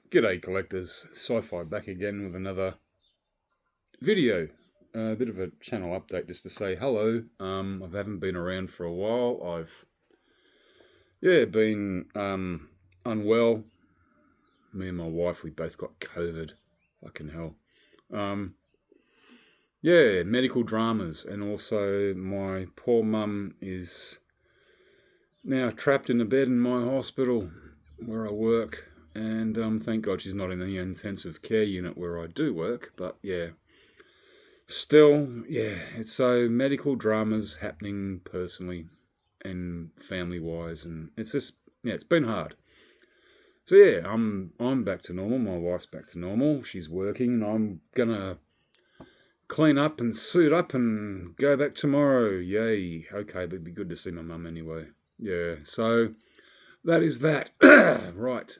G'day collectors, Sci-Fi back again with another video. A bit of a channel update just to say hello. I haven't been around for a while. I've been unwell. Me and my wife, we both got COVID. Fucking hell. Medical dramas, and also my poor mum is now trapped in a bed in my hospital where I work. And thank God she's not in the intensive care unit where I do work. But still, it's so medical dramas happening personally and family-wise, and it's been hard. So I'm back to normal. My wife's back to normal. She's working, and I'm gonna clean up and suit up and go back tomorrow. Yay! Okay, but it'd be good to see my mum anyway. Yeah, so that is that. Right.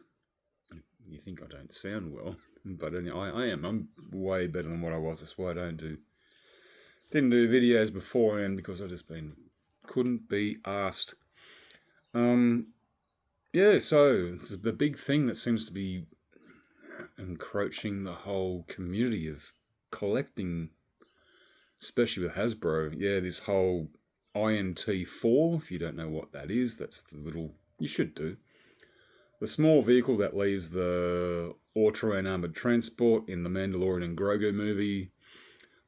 You think I don't sound well, but I am. I'm way better than what I was. That's why I didn't do videos beforehand, because I just couldn't be asked. So it's the big thing that seems to be encroaching the whole community of collecting, especially with Hasbro. Yeah, this whole INT4, if you don't know what that is, that's the little, you should do. The small vehicle that leaves the Auto-Ran armored transport in the Mandalorian and Grogu movie,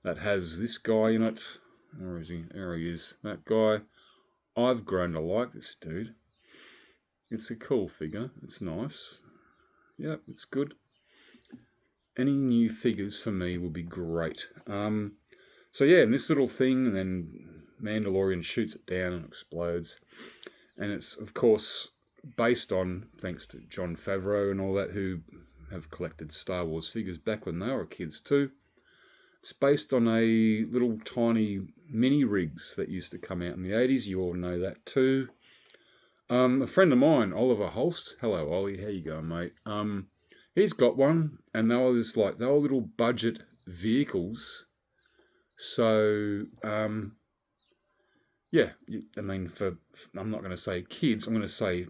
that has this guy in it. Where is he? There he is. That guy. I've grown to like this dude. It's a cool figure. It's nice. Yep, it's good. Any new figures for me will be great. And this little thing, and then Mandalorian shoots it down and explodes. And it's, of course, based on, thanks to Jon Favreau and all that, who have collected Star Wars figures back when they were kids too. It's based on a little tiny mini rigs that used to come out in the 80s. You all know that too. A friend of mine, Oliver Holst. Hello, Ollie. How you going, mate? He's got one, and they were little budget vehicles. So, I'm not going to say kids. I'm going to say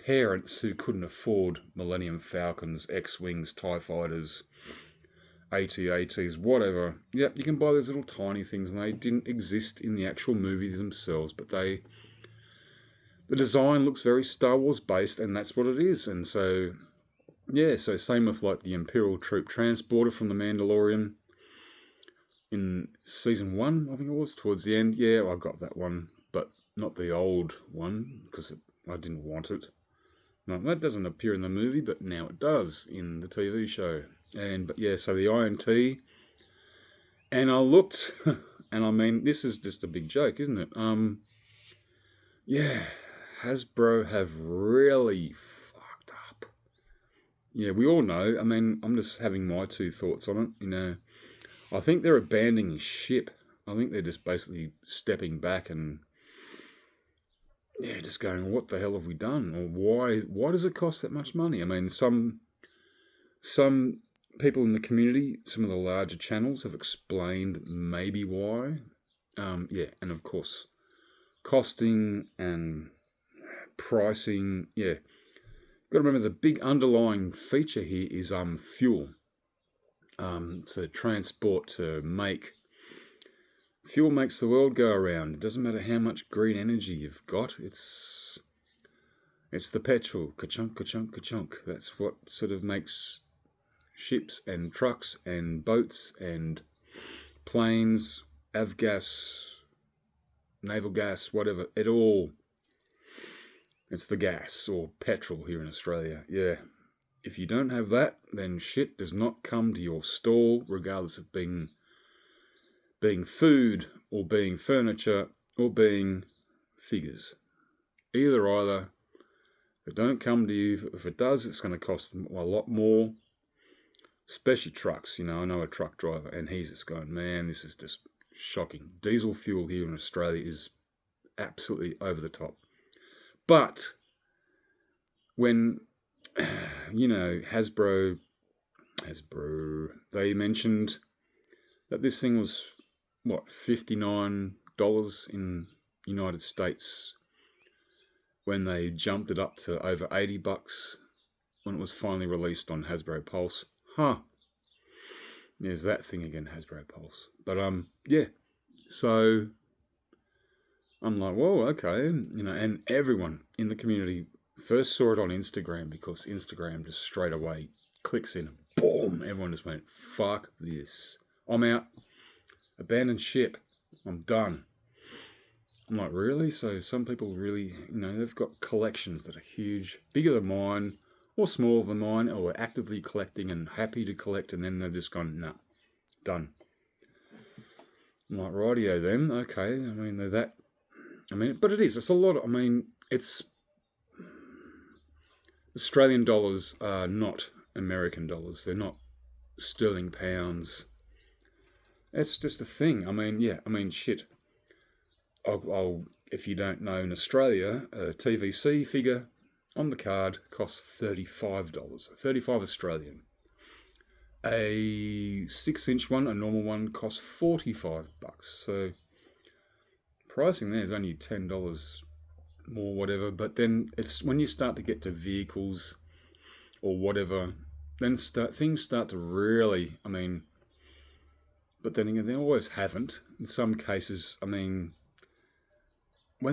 parents who couldn't afford Millennium Falcons, X-Wings, TIE Fighters, AT-ATs, whatever. Yep, you can buy those little tiny things, and they didn't exist in the actual movies themselves, but the design looks very Star Wars based, and that's what it is. And so same with like the Imperial Troop Transporter from The Mandalorian in season 1, I think it was, towards the end. Yeah, I got that one, but not the old one, because I didn't want it. No, that doesn't appear in the movie, but now it does in the TV show. So the INT, and I looked, and I mean, this is just a big joke, isn't it? Hasbro have really fucked up. Yeah, we all know. I mean, I'm just having my two thoughts on it. I think they're abandoning ship. I think they're just basically stepping back and just going, what the hell have we done? Or why does it cost that much money? I mean, some people in the community, some of the larger channels have explained maybe why. And of course, costing and pricing. Yeah, got to remember the big underlying feature here is fuel. To transport, to make. Fuel makes the world go around. It doesn't matter how much green energy you've got. It's the petrol. Ka-chunk, ka-chunk, ka-chunk. That's what sort of makes ships and trucks and boats and planes, avgas, naval gas, whatever. It's the gas, or petrol here in Australia. Yeah. If you don't have that, then shit does not come to your stall, regardless of being food, or being furniture, or being figures. Either. If it don't come to you, if it does, it's going to cost them a lot more. Especially trucks. I know a truck driver, and he's just going, man, this is just shocking. Diesel fuel here in Australia is absolutely over the top. But when Hasbro, they mentioned that this thing was, $59 in United States, when they jumped it up to over $80 when it was finally released on Hasbro Pulse. Huh. There's that thing again, Hasbro Pulse. But yeah. So I'm like, whoa, okay, and everyone in the community first saw it on Instagram because Instagram just straight away clicks in, boom, everyone just went, fuck this. I'm out. Abandoned ship. I'm done. I'm like, really? So some people really, they've got collections that are huge, bigger than mine, or smaller than mine, or are actively collecting and happy to collect, and then they've just gone, nah, done. I'm like, rightio then, okay. They're that. But it is. It's a lot. It's Australian dollars are not American dollars. They're not sterling pounds. It's just a thing. Shit. I'll if you don't know, in Australia, a TVC figure on the card costs $35. $35 Australian. A 6-inch one, a normal one, costs $45. So pricing there is only $10 more, whatever. But then it's when you start to get to vehicles or whatever, then things start to really, but then again, they always haven't. In some cases, when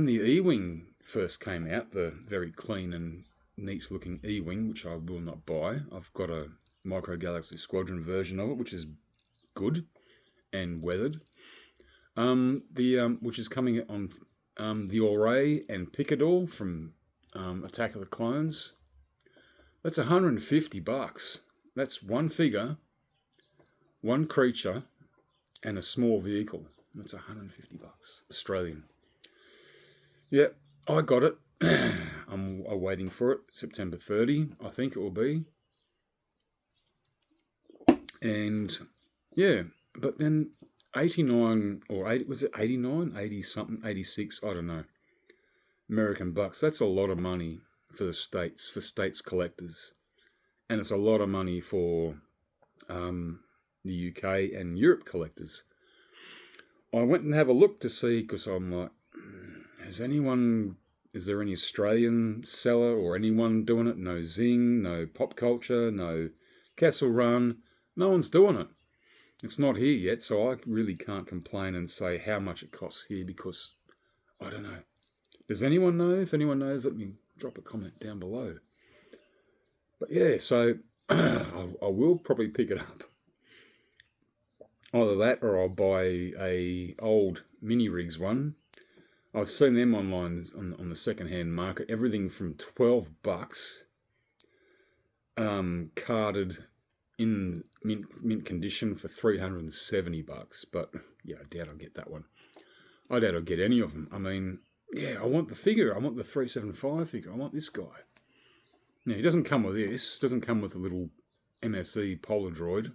the E-Wing first came out, the very clean and neat looking E-Wing, which I will not buy, I've got a Micro Galaxy Squadron version of it, which is good and weathered. Which is coming on the Auray and Picador from Attack of the Clones. That's $150. That's one figure, one creature, and a small vehicle. That's $150 Australian. Yeah, I got it. I'm waiting for it. September 30, I think it will be. And yeah, but then 89 or 80, was it 89, 80 something, 86, I don't know, American bucks. That's a lot of money for the States, for States collectors. And it's a lot of money for the UK and Europe collectors. I went and have a look to see, because I'm like, is there any Australian seller or anyone doing it? No Zing, no Pop Culture, no Castle Run. No one's doing it. It's not here yet, so I really can't complain and say how much it costs here because I don't know. Does anyone know? If anyone knows, let me drop a comment down below. But yeah, so I will probably pick it up. Either that or I'll buy a old Mini Rigs one. I've seen them online on the second-hand market. Everything from $12, carded in mint condition for $370. But yeah, I doubt I'll get that one. I doubt I'll get any of them. I want the figure. I want the 375 figure. I want this guy. Now, he doesn't come with this. Doesn't come with a little MSE Polar Droid.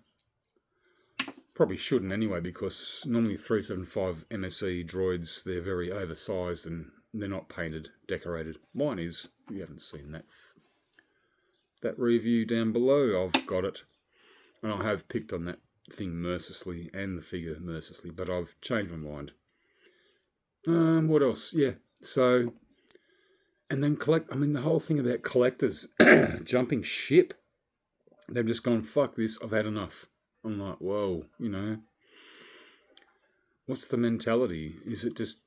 Probably shouldn't anyway, because normally 375 MSE droids, they're very oversized and they're not painted, decorated. Mine is. If you haven't seen that review down below, I've got it. And I have picked on that thing mercilessly and the figure mercilessly, but I've changed my mind. What else? Yeah, so, and then the whole thing about collectors jumping ship. They've just gone, fuck this, I've had enough. I'm like, whoa, what's the mentality? Is it just,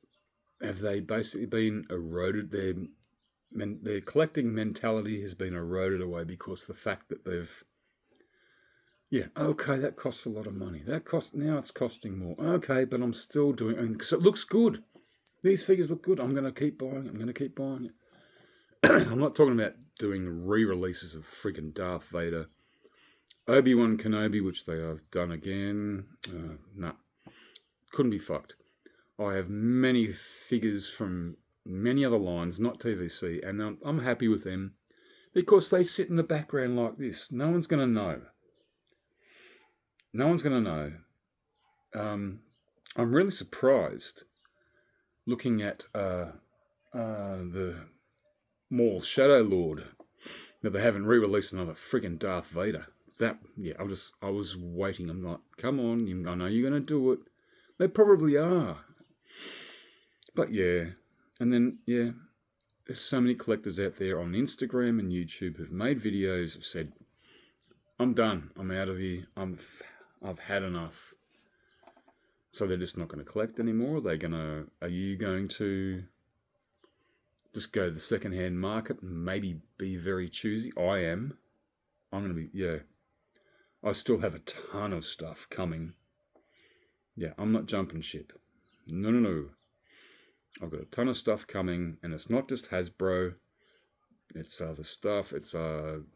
have they basically been eroded? Their collecting mentality has been eroded away because the fact that they've, yeah, okay, that costs a lot of money. Now it's costing more. Okay, but I'm still doing it because it looks good. These figures look good. I'm going to keep buying it. I'm not talking about doing re-releases of freaking Darth Vader. Obi-Wan Kenobi, which they have done again. Nah, couldn't be fucked. I have many figures from many other lines, not TVC, and I'm happy with them because they sit in the background like this. No one's going to know. I'm really surprised looking at the Maul Shadow Lord that they haven't re-released another friggin' Darth Vader. I was waiting. I'm like, come on, I know you're going to do it. They probably are. But yeah, and then, yeah, there's so many collectors out there on Instagram and YouTube who've made videos, have said, I'm done, I'm out of here, I've had enough. So they're just not going to collect anymore? Are you going to just go to the secondhand market and maybe be very choosy? I am. I'm going to be, yeah. I still have a ton of stuff coming. Yeah, I'm not jumping ship. No. I've got a ton of stuff coming, and it's not just Hasbro. It's other stuff. It's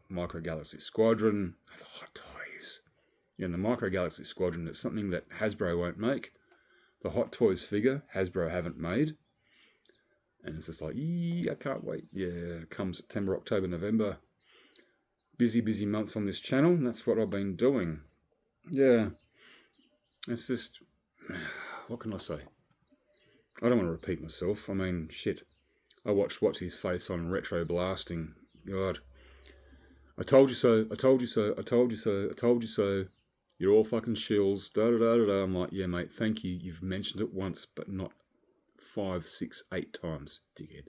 Micro Galaxy Squadron. I have Hot Toys. Yeah, and the Micro Galaxy Squadron is something that Hasbro won't make. The Hot Toys figure, Hasbro haven't made. And it's just like, I can't wait. Yeah, come September, October, November. Busy months on this channel. And that's what I've been doing. Yeah. It's just, what can I say? I don't want to repeat myself. I mean, shit. I watched What's His Face on Retro Blasting. God. I told you so. I told you so. I told you so. I told you so. You're all fucking shills. Da-da-da-da-da. I'm like, yeah, mate, thank you. You've mentioned it once, but not 5, 6, 8 times, dickhead.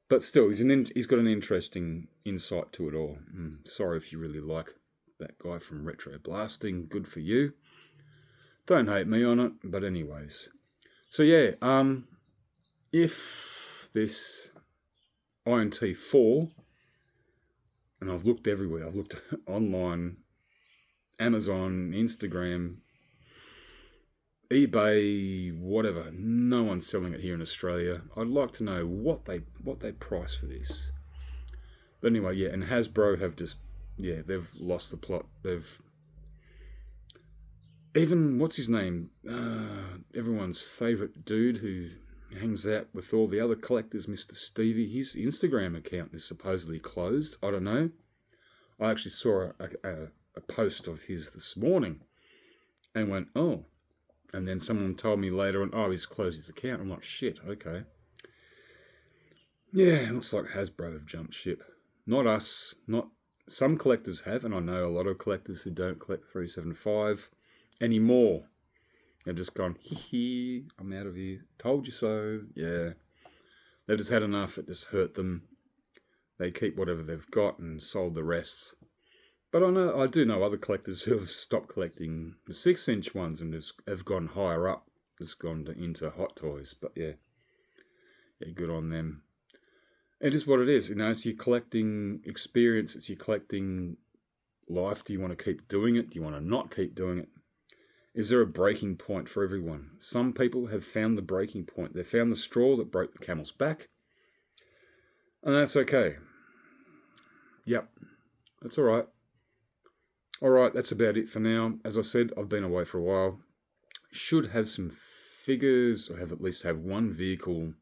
But still, he's got an interesting insight to it all. Sorry if you really like that guy from Retro Blasting. Good for you. Don't hate me on it. But anyways. So yeah, if this INT4, and I've looked everywhere. I've looked online, Amazon, Instagram, eBay, whatever. No one's selling it here in Australia. I'd like to know what they price for this. But anyway, yeah, and Hasbro have just, they've lost the plot. They've even, what's his name? Everyone's favourite dude who hangs out with all the other collectors, Mr. Stevie. His Instagram account is supposedly closed. I don't know. I actually saw a post of his this morning and went, oh. And then someone told me later on, oh, he's closed his account. I'm like, shit, okay. Yeah, it looks like Hasbro have jumped ship. Not us. Not some collectors have, and I know a lot of collectors who don't collect 375 anymore. They've just gone, hee, I'm out of here. Told you so. Yeah. They've just had enough. It just hurt them. They keep whatever they've got and sold the rest. But I do know other collectors who have stopped collecting the 6-inch ones and have gone higher up. It's gone into Hot Toys. But yeah, good on them. It is what it is. It's your collecting experience. It's your collecting life. Do you want to keep doing it? Do you want to not keep doing it? Is there a breaking point for everyone? Some people have found the breaking point. They found the straw that broke the camel's back. And that's okay. Yep. That's all right. All right, that's about it for now. As I said, I've been away for a while. Should have some figures, or at least have one vehicle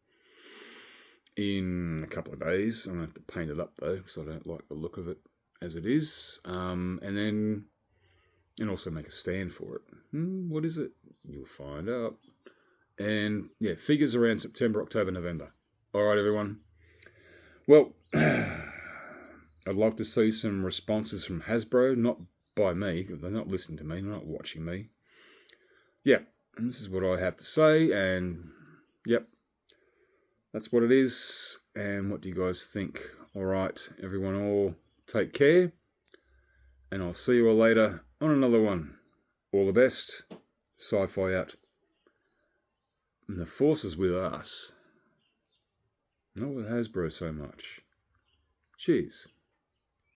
in a couple of days. I'm going to have to paint it up, though, because I don't like the look of it as it is. And also make a stand for it. What is it? You'll find out. And, yeah, figures around September, October, November. All right, everyone. Well, I'd like to see some responses from Hasbro, not by me, because they're not listening to me, they're not watching me. Yeah, and this is what I have to say, and yep, that's what it is. And what do you guys think? All right, everyone, all take care, and I'll see you all later on another one. All the best. Sci-Fi out. And the force is with us, not with Hasbro so much. Cheers.